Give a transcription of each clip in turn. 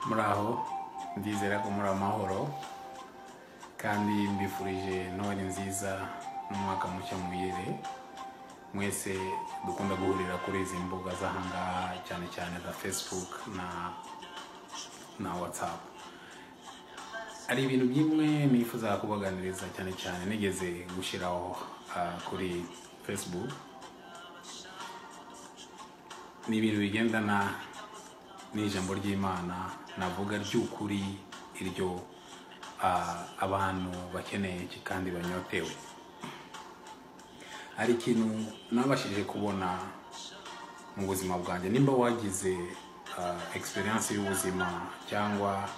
muraho ndizera ko muri amahoro kandi mbifurije Noheli nziza n'umwaka mushya muhire. Mwese dukunda guhurira kuri izi mbuga z'ahangaha cyane cyane za Facebook na WhatsApp. Ari ibintu byimwe nifuza kubaganiriza cyane cyane nigeze gushiraho kuri Facebook. Ni ibintu bigendana n'ijambo ry'Imana navuga ry'ukuri iryo abantu bakeneye kandi banyotewe. Ari ikintu nabashije kubona mu buzima bwanjye, nimba wagize experience y'ubuzima cyangwa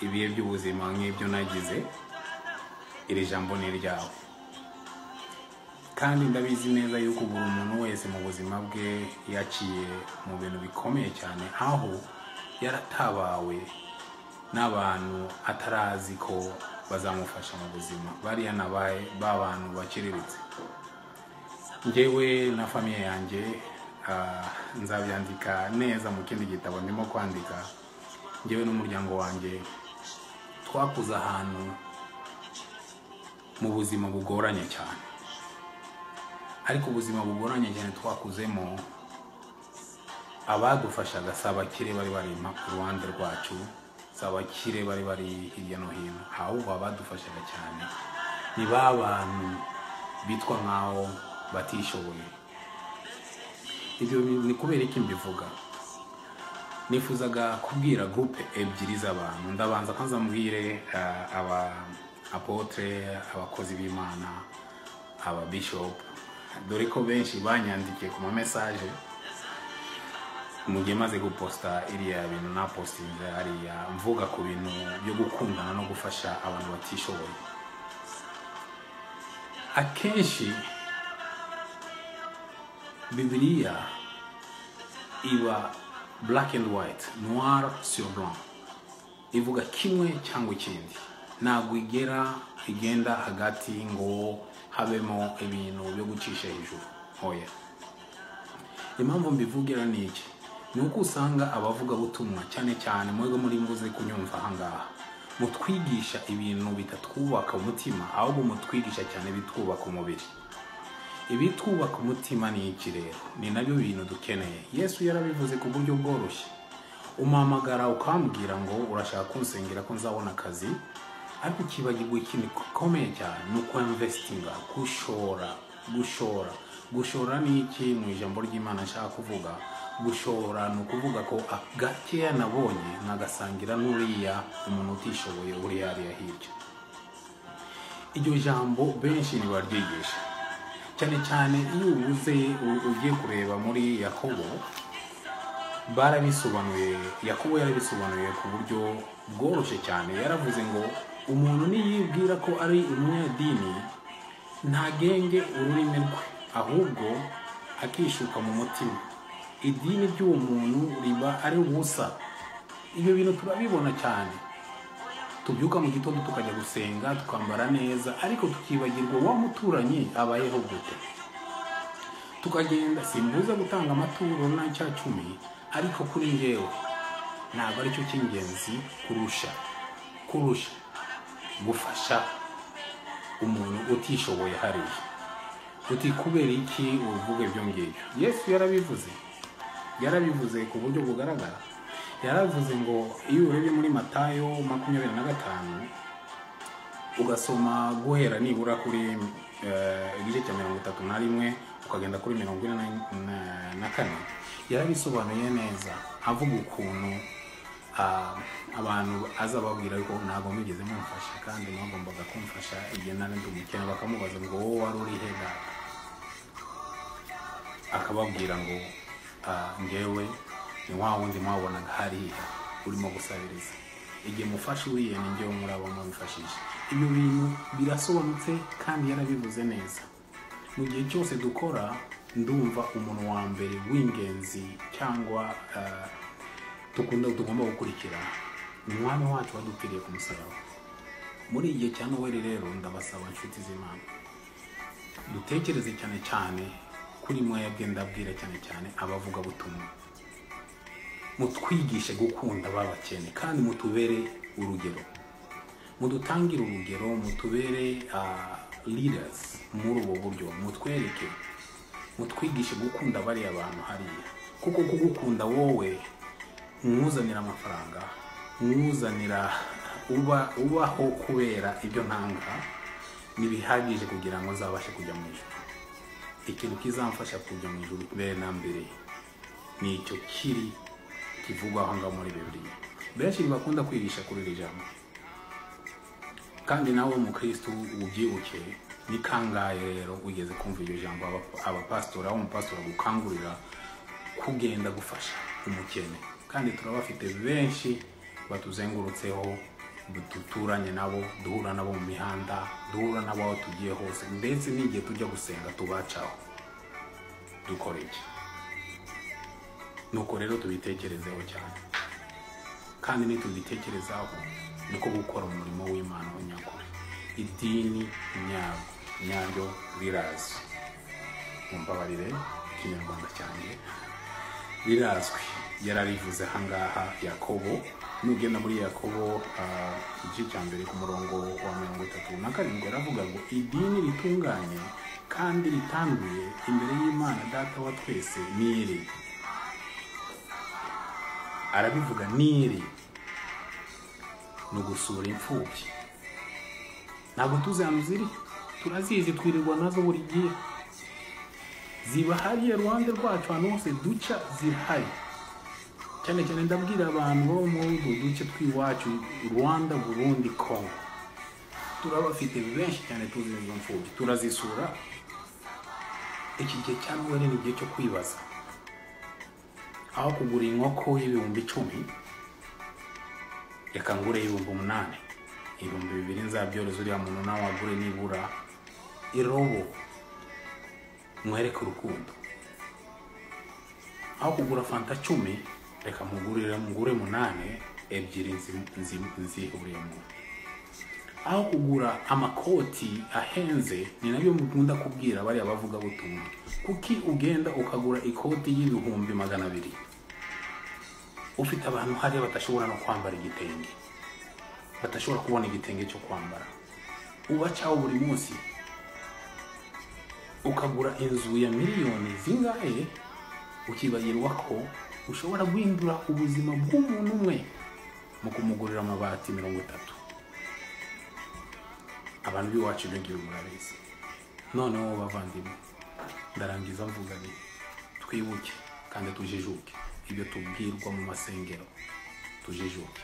ibihe by'ubuzima nk'ibyo nagize, iri jambo ni ryawe. Kandi ndabizi neza yuko buri umuntu wese mu buzima bwe yaciye mu bintu bikomeye cyane, aho yaratabawe n'abantu atarazi ko bazamufasha mu buzima. Bariya nabaye b'abantu bakiriritse. Njyewe na famiye yanjye nzabyandika neza mu kindi gitabo ndimo kwandika. Njyewe n'umuryango wanjye twakuze ahantu mu buzima bugoranye cyane, ariko ubuzima bugoranye cyane twakuzemo abadufashaga sabakire bari bari ku ruhande rwacu, sabakire bari hirya no hino, ahubwo abadufashaga cyane ni babantu bitwa nkaho batishoboye. Ibyo ni kubera iki mbivuga? Nifuzaga kubwira groupe ebyiri z'abantu. Ndabanza kanza mbwire aba apotre, abakozi b'Imana, aba bishop, dore ko benshi banyandikiye ku message mu gihe maze guposta iriya bintu na postinze ariya mvuga ku bintu byo gukundana no gufasha abantu batishoboye. Akenshi Bibiliya iba black and white, noir sur blanc, ivuga kimwe cyangwa ikindi, ntabwo igenda hagati ngo habemo ibintu byo gucisha hejuru. Oya, impamvu mbivugira ni iki? Ni uko usanga abavuga butumwa cyane cyane mwego muri mbuze kunyumva ahangaha mutwigisha ibintu bitatwubaka umutima, ahubwo mutwigisha cyane bitwubaka umubiri. Ibitwubaka umutima ni iki rero? Ni nabyo bintu dukeneye. Yesu yarabivuze ku buryo bworoshye. Umamagara ukambwira ngo urashaka kunsengera ko nzabona akazi, ariko kibagirwa ikintu gikomeye cyane, ni uko investinga, gushora ni iki mu ijambo ry'Imana nshaka kuvuga? Gushora ni ukuvuga ko gakeya nabonye nagasangira n'uriya umuntu utishoboye uri hariya hirya. Iryo jambo benshi ntibaryigisha, cyane cyane iyo ugiye kureba muri Yakobo barabisobanuye. Yakobo yarabisobanuye ku buryo bworoshye cyane. Yaravuze ngo umuntu niyibwira ko ari umunyadini ntagenge ururimi rwe, ahubwo akishuka mu mutima, idini ry'uwo muntu riba ari ubusa. Ibyo bintu turabibona cyane. Tubyuka mu gitondo tukajya gusenga, tukambara neza, ariko tukibagirwa wa muturanyi abayeho gute. Tukagenda, simbuza gutanga amaturo na cya 10, ariko kuri njyewe ntabwo ari cyo cy'ingenzi kurusha gufasha umuntu utishoboye hariya. Uti kubera iki uvuga ibyo ngibyo? Yesu yarabivuze ku buryo bugaragara. Yaravuze ngo iyo urebye muri Matayo 25 ugasoma guhera nibura kuri igice cya 31 ukagenda kuri 44, yarabisobanuye neza, avuga ukuntu abantu azababwira ko ntabwo mugeze mumfasha kandi mwagombaga kumfasha igihe nari ndumukene. Bakamubaza ngo wowe wari uri he data? Akababwira ngo njyewe ni wa wundi mwabonaga hariya urimo gusabiriza, igihe mufasha uriye ni njyewe murabo mubifashisha. Ibyo bintu birasobanutse kandi yarabivuze neza. Mu gihe cyose dukora, ndumva umuntu wa mbere w'ingenzi cyangwa tugomba gukurikira ni umwami wacu wadupfiriye ku musaraba. Muri igihe cya Noheli rero ndabasaba inshuti z'Imana dutekereze cyane cyane kuri mwebwe, ndabwira cyane cyane abavuga butumwa. mutwigishe gukunda babakene kandi mutubere urugero, mudutangire urugero, mutubere leaders muri ubu buryo, mutwereke, mutwigishe gukunda bari abantu hariya, kuko kugukunda wowe mwuzanira amafaranga, mwuzanira ubaho kubera ibyo ntanga nibihagije kugira ngo zabashe kujya mu ijuru. Ikintu kizamfasha kujya mu ijuru mbere na mbere ni icyo kiri kivugwa aho ngaho muri Bibiliya. Benshi bakunda kwigisha kuri iri jambo, kandi nawe mu Kristo ubyibuke ni kangahe rero ugeze kumva iryo jambo abapastora umupastora gukangurira kugenda gufasha umukene. Kandi turabafite benshi batuzengurutseho, duturanye nabo, duhura nabo mu mihanda, duhura nabo aho tugiye hose, ndetse n'igihe tujya gusenga tubacaho. Dukora iki? Nuko rero tubitekerezeho cyane, kandi nitubitekerezaho niko gukora umurimo w'Imana w'nyakuri. Idini nyaryo rirazwi, mumbabarire ikinyarwanda cyanjye rirazwi, yararivuze hangaha Yakobo. Nugenda muri Yakobo igice cya mbere ku murongo wa 37 aravuga ngo idini ritunganye kandi ritanduye imbere y'Imana Data wa twese niri. Arabivuga niri no gusura imfubyi. Ntabwo tuzi hano ziri, turazizi, twirirwa nazo buri gihe, ziba hariya Rwanda rwacu hano hose duca zihari. Cyane cyane ndabwira abantu bo mu duce twiwacu Rwanda, Burundi, Congo, turabafite benshi cyane tuzi izo mfubyi, turazisura. Iki gihe cya Noheli ni igihe cyo kwibaza, aho kugura inkoko y'ibihumbi 10 reka ngure y'ibihumbi 8, ibihumbi 2 nzabyoroza uriya muntu nawe agure nibura irobo, mwereke urukundo. Aho kugura fanta 10 reka mugure 8, ebyiri nzihuriyemo. Aho kugura amakoti ahenze, ni nabyo mukunda kubwira bari abavuga butumwa, kuki ugenda ukagura ikoti y'ibihumbi 200 ufite abantu hariya batashobora no kwambara igitenge, batashobora kubona igitenge cyo kwambara, ubacaho buri munsi, ukagura inzu ya miliyoni zingahe ukibagirwa ko ushobora guhindura ubuzima bw'umuntu umwe mu kumugurira amabati 30. Abantu biwacu bigiye murabizi. Noneho bavandimwe, ndarangiza mvuga ni twibuke kandi tujijuke ibyo tubwirwa mu masengero, tujijuke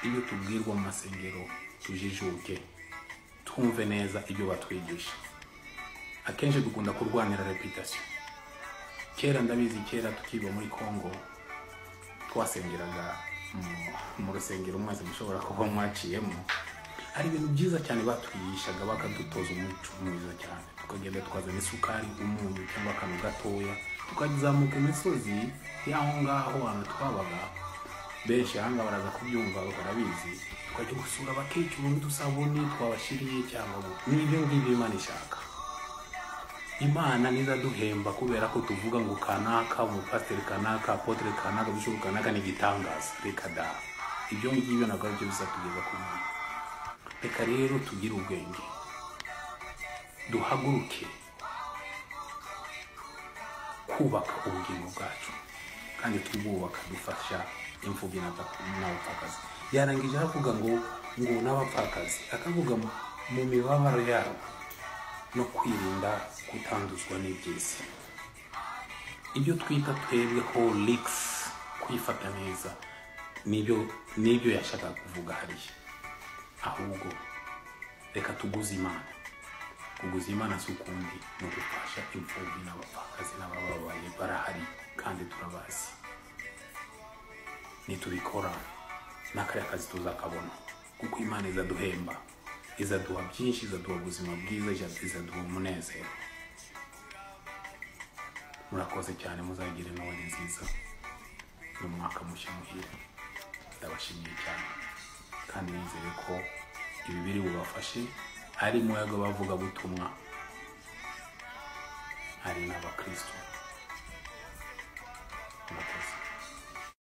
ibyo tubwirwa mu masengero, tujijuke twumve neza ibyo batwigisha. Akenshi dukunda kurwanira reputation. Kera ndabizi, kera tukiba muri Congo twasengeraga mu rusengero maze mushobora kuba mwaciyemo, ari ibintu byiza cyane batwigishaga, bakadutoza umuco mwiza cyane. Tukagenda twazana isukari, umunyu cyangwa akantu gatoya, tukazamuka imisozi y'aho ngaho hano twabaga. Benshi hanga baraza kubyumva barabizi, tukajya gusura abakecuru n'udusabuni twabashiriye cyangwa n'ibyo ngibyo Imana ishaka. Imana niza duhemba kubera ko tuvuga ngo kanaka, umupasiteri kanaka, apotre kanaka, bishop kanaka ni gitangaza. Reka da, ibyo ngibyo ntabwo ari byo bizatugeza ku Mana. Reka rero tugire ubwenge, duhaguruke kubaka ubugingo bwacu, kandi tububaka dufasha imfubyi n'abapfakazi. Yarangije avuga ngo n'abapfakazi, akavuga mu mibabaro yabo no kwirinda kutanduzwa n'iby'isi. Ibyo twita twebwe ko leaks, kwifata neza, nibyo yashaka kuvuga hariya. Ahubwo reka tuguze Imana. Kuguza Imana si ukundi no gufasha imfubyi n'abapfakazi n'abababaye, barahari kandi turabazi. Nitubikora n'akari akazi tuzakabona, kuko Imana izaduhemba, izaduha byinshi, izaduha ubuzima bwiza, izaduha umunezero. Murakoze cyane, muzagire Noheli nziza n'umwaka mushya muhire. Ndabashimiye cyane kandi nizere ko ibi biri bubafashe, ari muyaga bavuga butumwa, ari n'abakristo.